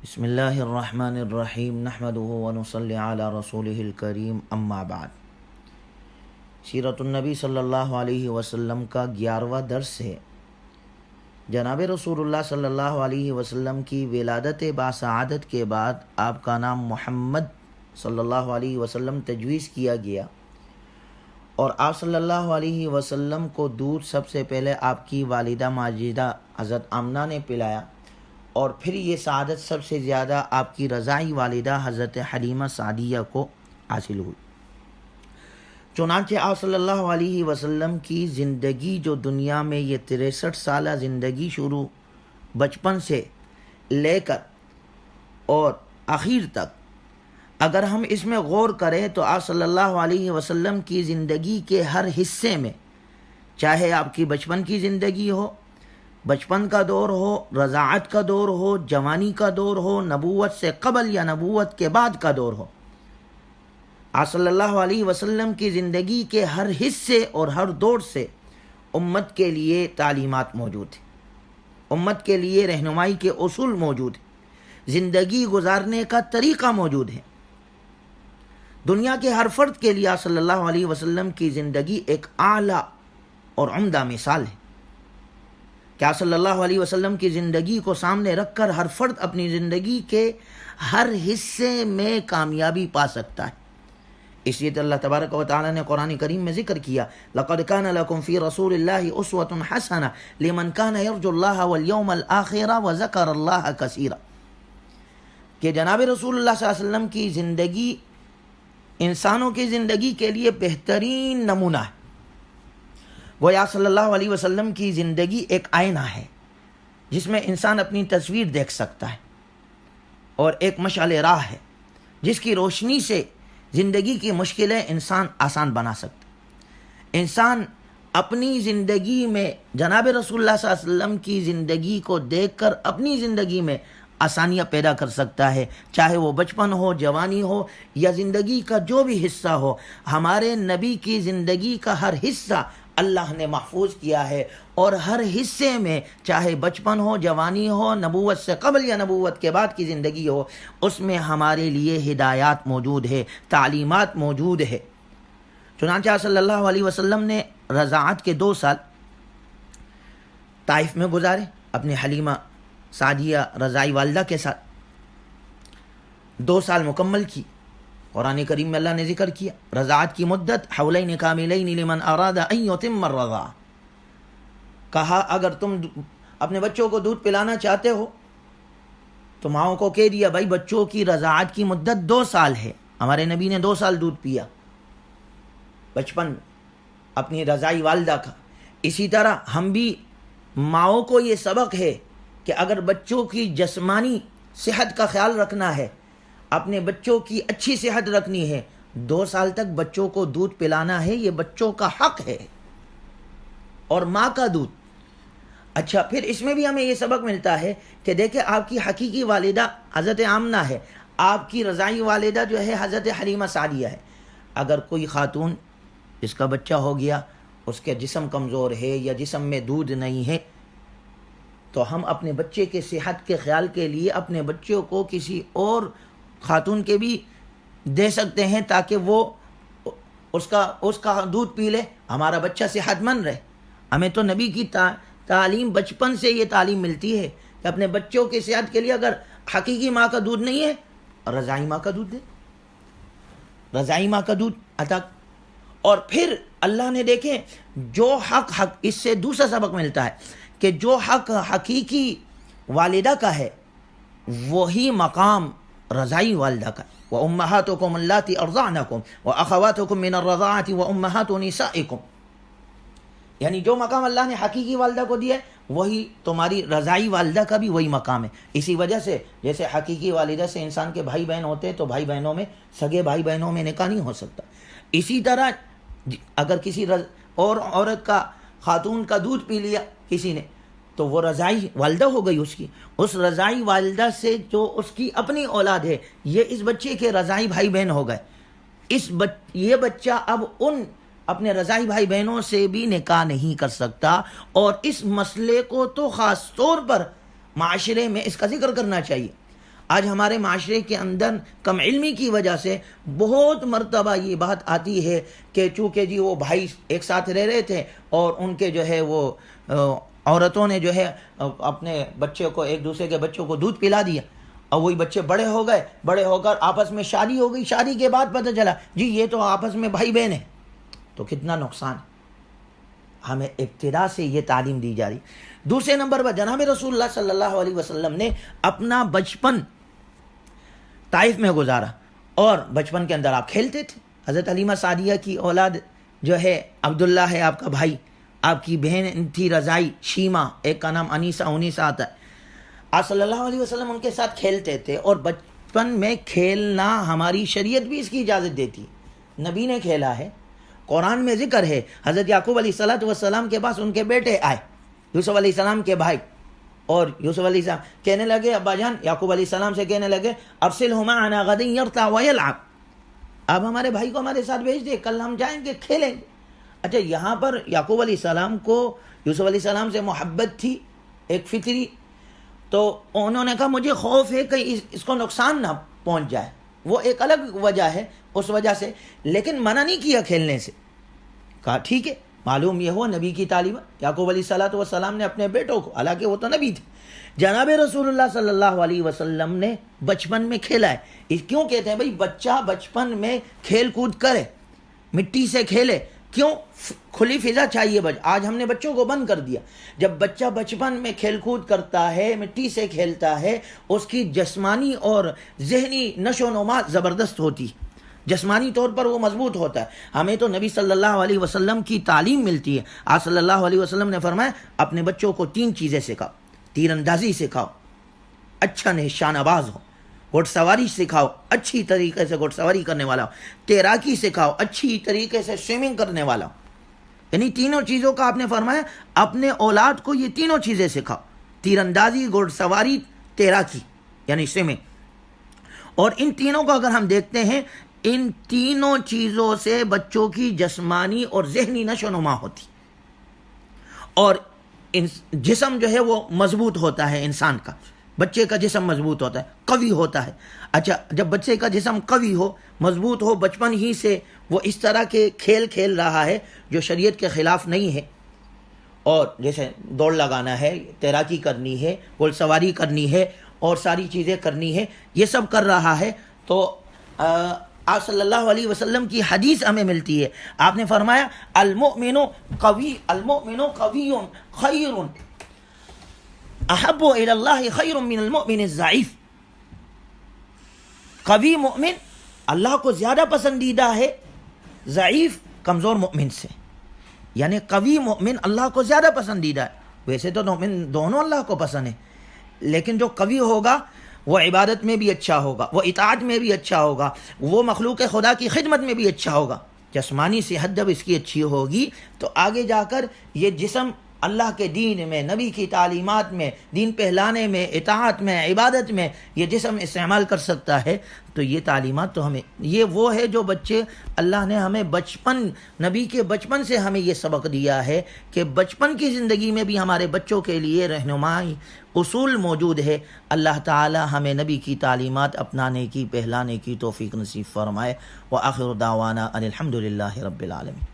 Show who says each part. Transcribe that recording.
Speaker 1: بسم اللہ الرحمن الرحیم نحمده ونصلی علی رسولہ الکریم اما بعد۔ سیرت النبی صلی اللہ علیہ وسلم کا 11واں درس ہے۔ جناب رسول اللہ صلی اللہ علیہ وسلم کی ولادت باسعادت کے بعد آپ کا نام محمد صلی اللہ علیہ وسلم تجویز کیا گیا، اور آپ صلی اللہ علیہ وسلم کو دودھ سب سے پہلے آپ کی والدہ ماجدہ حضرت آمنہ نے پلایا، اور پھر یہ سعادت سب سے زیادہ آپ کی رضاعی والدہ حضرت حلیمہ سعدیہ کو حاصل ہوئی۔ چنانچہ آپ صلی اللہ علیہ وسلم کی زندگی جو دنیا میں یہ 63 سالہ زندگی شروع بچپن سے لے کر اور آخر تک، اگر ہم اس میں غور کریں تو آپ صلی اللہ علیہ وسلم کی زندگی کے ہر حصے میں، چاہے آپ کی بچپن کی زندگی ہو، بچپن کا دور ہو، رضاعت کا دور ہو، جوانی کا دور ہو، نبوت سے قبل یا نبوت کے بعد کا دور ہو، آپ صلی اللہ علیہ وسلم کی زندگی کے ہر حصے اور ہر دور سے امت کے لیے تعلیمات موجود ہیں، امت کے لیے رہنمائی کے اصول موجود ہیں، زندگی گزارنے کا طریقہ موجود ہے۔ دنیا کے ہر فرد کے لیے آپ صلی اللہ علیہ وسلم کی زندگی ایک اعلیٰ اور عمدہ مثال ہے۔ کیا صلی اللہ علیہ وسلم کی زندگی کو سامنے رکھ کر ہر فرد اپنی زندگی کے ہر حصے میں کامیابی پا سکتا ہے؟ اس لیے تو اللہ تبارک و تعالی نے قرآن کریم میں ذکر کیا، لَقَدْ كَانَ لَكُمْ فِي رَسُولِ اللَّهِ أُسْوَةٌ حَسَنَةٌ لِمَنْ كَانَ يَرْجُو اللَّهَ وَالْيَوْمَ الْآخِرَ وَذَكَرَ اللَّهَ كَثِيرًا، کہ جناب رسول اللہ صلی اللہ علیہ وسلم کی زندگی انسانوں کی زندگی کے لیے بہترین نمونہ ہے۔ گویا صلی اللہ علیہ وسلم کی زندگی ایک آئینہ ہے جس میں انسان اپنی تصویر دیکھ سکتا ہے، اور ایک مشعل راہ ہے جس کی روشنی سے زندگی کی مشکلیں انسان آسان بنا سکتا ہے۔ انسان اپنی زندگی میں جناب رسول اللہ صلی اللہ علیہ وسلم کی زندگی کو دیکھ کر اپنی زندگی میں آسانیاں پیدا کر سکتا ہے، چاہے وہ بچپن ہو، جوانی ہو، یا زندگی کا جو بھی حصہ ہو۔ ہمارے نبی کی زندگی کا ہر حصہ اللہ نے محفوظ کیا ہے، اور ہر حصے میں چاہے بچپن ہو، جوانی ہو، نبوت سے قبل یا نبوت کے بعد کی زندگی ہو، اس میں ہمارے لیے ہدایات موجود ہے، تعلیمات موجود ہے۔ چنانچہ صلی اللہ علیہ وسلم نے رضاعت کے 2 سال طائف میں گزارے اپنی حلیمہ سعدیہ رضاعی والدہ کے ساتھ، 2 سال مکمل کی۔ قرآن کریم میں اللہ نے ذکر کیا، رضاعت کی مدت حولین کاملین لمن اراد ان یتم الرضاع، کہا اگر تم اپنے بچوں کو دودھ پلانا چاہتے ہو تو ماؤں کو کہہ دیا بھائی بچوں کی رضاعت کی مدت 2 سال ہے۔ ہمارے نبی نے 2 سال دودھ پیا بچپن اپنی رضاعی والدہ کا۔ اسی طرح ہم بھی ماؤں کو یہ سبق ہے کہ اگر بچوں کی جسمانی صحت کا خیال رکھنا ہے، اپنے بچوں کی اچھی صحت رکھنی ہے، 2 سال تک بچوں کو دودھ پلانا ہے، یہ بچوں کا حق ہے۔ اور ماں کا دودھ، اچھا پھر اس میں بھی ہمیں یہ سبق ملتا ہے کہ دیکھیں آپ کی حقیقی والدہ حضرت آمنہ ہے، آپ کی رضاعی والدہ جو ہے حضرت حلیمہ سعدیہ ہے۔ اگر کوئی خاتون جس کا بچہ ہو گیا، اس کے جسم کمزور ہے یا جسم میں دودھ نہیں ہے، تو ہم اپنے بچے کے صحت کے خیال کے لیے اپنے بچوں کو کسی اور خاتون کے بھی دے سکتے ہیں تاکہ وہ اس کا دودھ پی لے، ہمارا بچہ صحت مند رہے۔ ہمیں تو نبی کی تعلیم بچپن سے یہ تعلیم ملتی ہے کہ اپنے بچوں کی صحت کے لیے اگر حقیقی ماں کا دودھ نہیں ہے، رضاعی ماں کا دودھ دے، رضاعی ماں کا دودھ عطا۔ اور پھر اللہ نے دیکھیں جو حق اس سے دوسرا سبق ملتا ہے کہ جو حق حقیقی والدہ کا ہے وہی مقام رضاعی والدہ کا۔ وَأُمَّهَاتُكُمُ اللَّاتِي أَرْضَعْنَكُمْ وَأَخَوَاتُكُمْ مِنَ الرَّضَاعَةِ وَأُمَّهَاتُ نِسَائِكُمْ، یعنی جو مقام اللہ نے حقیقی والدہ کو دیا ہے وہی تمہاری رضاعی والدہ کا بھی وہی مقام ہے۔ اسی وجہ سے جیسے حقیقی والدہ سے انسان کے بھائی بہن ہوتے ہیں تو بھائی بہنوں میں، سگے بھائی بہنوں میں نکاح نہیں ہو سکتا، اسی طرح اگر کسی اور عورت کا، خاتون کا دودھ پی لیا کسی نے تو وہ رضاعی والدہ ہو گئی اس کی۔ اس رضاعی والدہ سے جو اس کی اپنی اولاد ہے، یہ اس بچے کے رضاعی بھائی بہن ہو گئے۔ یہ بچہ اب ان اپنے رضاعی بھائی بہنوں سے بھی نکاح نہیں کر سکتا، اور اس مسئلے کو تو خاص طور پر معاشرے میں اس کا ذکر کرنا چاہیے۔ آج ہمارے معاشرے کے اندر کم علمی کی وجہ سے بہت مرتبہ یہ بات آتی ہے کہ چونکہ جی وہ بھائی ایک ساتھ رہ رہے تھے اور ان کے جو ہے وہ عورتوں نے جو ہے اپنے بچے کو ایک دوسرے کے بچوں کو دودھ پلا دیا اور وہی بچے بڑے ہو گئے، بڑے ہو کر آپس میں شادی ہو گئی، شادی کے بعد پتہ چلا جی یہ تو آپس میں بھائی بہن ہیں، تو کتنا نقصان ہے۔ ہمیں ابتدا سے یہ تعلیم دی جا رہی۔ دوسرے نمبر پر جناب رسول اللہ صلی اللہ علیہ وسلم نے اپنا بچپن طائف میں گزارا، اور بچپن کے اندر آپ کھیلتے تھے۔ حضرت حلیمہ سعدیہ کی اولاد جو ہے عبداللہ ہے آپ کا بھائی، آپ کی بہن تھی رضائی شیمہ، ایک کا نام انیسہ آتا ہے۔ آپ صلی اللہ علیہ وسلم ان کے ساتھ کھیلتے تھے، اور بچپن میں کھیلنا ہماری شریعت بھی اس کی اجازت دیتی، نبی نے کھیلا ہے، قرآن میں ذکر ہے۔ حضرت یعقوب علیہ السلام کے پاس ان کے بیٹے آئے، یوسف علیہ السلام کے بھائی، اور یوسف علیہ السلام کہنے لگے، ابا جان یعقوب علیہ السلام سے کہنے لگے ارسلہ معنا غدا یرتع ویلعب، آپ ہمارے بھائی کو ہمارے ساتھ بھیج دیں، کل ہم جائیں گے کھیلیں گے۔ اچھا، یہاں پر یعقوب علیہ السلام کو یوسف علیہ السلام سے محبت تھی ایک فطری، تو انہوں نے کہا مجھے خوف ہے کہ اس کو نقصان نہ پہنچ جائے، وہ ایک الگ وجہ ہے اس وجہ سے، لیکن منع نہیں کیا کھیلنے سے، کہا ٹھیک ہے۔ معلوم یہ ہوا نبی کی تعلیم، یعقوب علیہ السلام نے اپنے بیٹوں کو، حالانکہ وہ تو نبی تھے، جناب رسول اللہ صلی اللہ علیہ وسلم نے بچپن میں کھیلا ہے۔ اس کیوں کہتے ہیں بھائی بچہ بچپن میں کھیل کود کرے، مٹی سے کھیلے، کیوں؟ کھلی فضا چاہیے۔ آج ہم نے بچوں کو بند کر دیا۔ جب بچہ بچپن میں کھیل کود کرتا ہے، مٹی سے کھیلتا ہے، اس کی جسمانی اور ذہنی نشو و نما زبردست ہوتی، جسمانی طور پر وہ مضبوط ہوتا ہے۔ ہمیں تو نبی صلی اللہ علیہ وسلم کی تعلیم ملتی ہے۔ آپ صلی اللہ علیہ وسلم نے فرمایا اپنے بچوں کو 3 چیزیں سکھاؤ، تیر اندازی سکھاؤ، اچھا نشانہ باز ہو، گھوڑ سواری سکھاؤ، اچھی طریقے سے گھوڑ سواری کرنے والا ہو، تیراکی سکھاؤ، اچھی طریقے سے سوئمنگ کرنے والا ہو۔ یعنی تینوں چیزوں کا آپ نے فرمایا اپنے اولاد کو یہ تینوں چیزیں سکھاؤ، تیر اندازی، گھوڑ سواری، تیراکی یعنی سوئمنگ۔ اور ان تینوں کو اگر ہم دیکھتے ہیں، ان تینوں چیزوں سے بچوں کی جسمانی اور ذہنی نشو و نما ہوتی، اور جسم جو ہے وہ مضبوط ہوتا ہے، انسان کا، بچے کا جسم مضبوط ہوتا ہے، قوی ہوتا ہے۔ اچھا، جب بچے کا جسم قوی ہو، مضبوط ہو، بچپن ہی سے وہ اس طرح کے کھیل کھیل رہا ہے جو شریعت کے خلاف نہیں ہے، اور جیسے دوڑ لگانا ہے، تیراکی کرنی ہے، گھوڑ سواری کرنی ہے، اور ساری چیزیں کرنی ہے، یہ سب کر رہا ہے، تو آپ صلی اللہ علیہ وسلم کی حدیث ہمیں ملتی ہے۔ آپ نے فرمایا المؤمن قوی خیر احب الی اللہ خیر من المؤمن الضعیف۔ قوی مومن اللہ کو زیادہ پسندیدہ ہے ضعیف کمزور مومن سے، یعنی قوی مومن اللہ کو زیادہ پسندیدہ ہے۔ ویسے تو مومن دونوں اللہ کو پسند ہے، لیکن جو قوی ہوگا وہ عبادت میں بھی اچھا ہوگا، وہ اطاعت میں بھی اچھا ہوگا، وہ مخلوق خدا کی خدمت میں بھی اچھا ہوگا۔ جسمانی صحت جب اس کی اچھی ہوگی تو آگے جا کر یہ جسم اللہ کے دین میں، نبی کی تعلیمات میں، دین پہلانے میں، اطاعت میں، عبادت میں یہ جسم استعمال کر سکتا ہے۔ تو یہ تعلیمات تو ہمیں، یہ وہ ہے جو بچے اللہ نے ہمیں بچپن، نبی کے بچپن سے ہمیں یہ سبق دیا ہے کہ بچپن کی زندگی میں بھی ہمارے بچوں کے لیے رہنمائی اصول موجود ہے۔ اللہ تعالی ہمیں نبی کی تعلیمات اپنانے کی، پہلانے کی توفیق نصیب فرمائے۔ وآخر دعوانا ان الحمد للہ رب العالمین۔